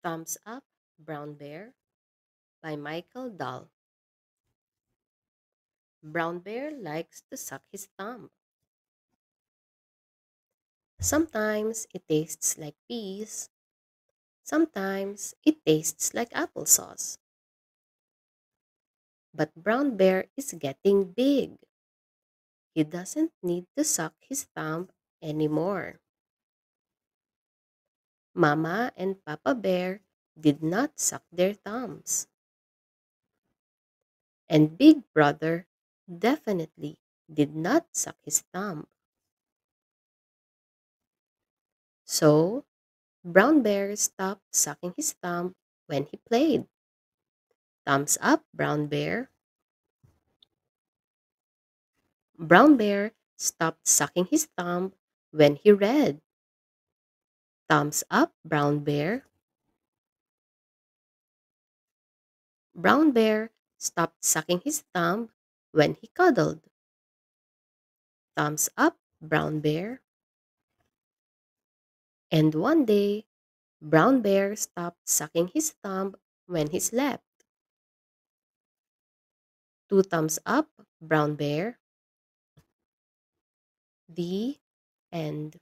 Thumbs Up, Brown Bear by Michael Dahl. Brown Bear likes to suck his thumb. Sometimes it tastes like peas, sometimes it tastes like applesauce. But Brown Bear is getting big. He doesn't need to suck his thumb anymore. Mama and Papa Bear did not suck their thumbs. And Big Brother definitely did not suck his thumb. So, Brown Bear stopped sucking his thumb when he played. Thumbs up, Brown Bear. Brown Bear stopped sucking his thumb when he read. Thumbs up, Brown Bear. Brown Bear stopped sucking his thumb when he cuddled. Thumbs up, Brown Bear. And one day, Brown Bear stopped sucking his thumb when he slept. Two thumbs up, Brown Bear. The end.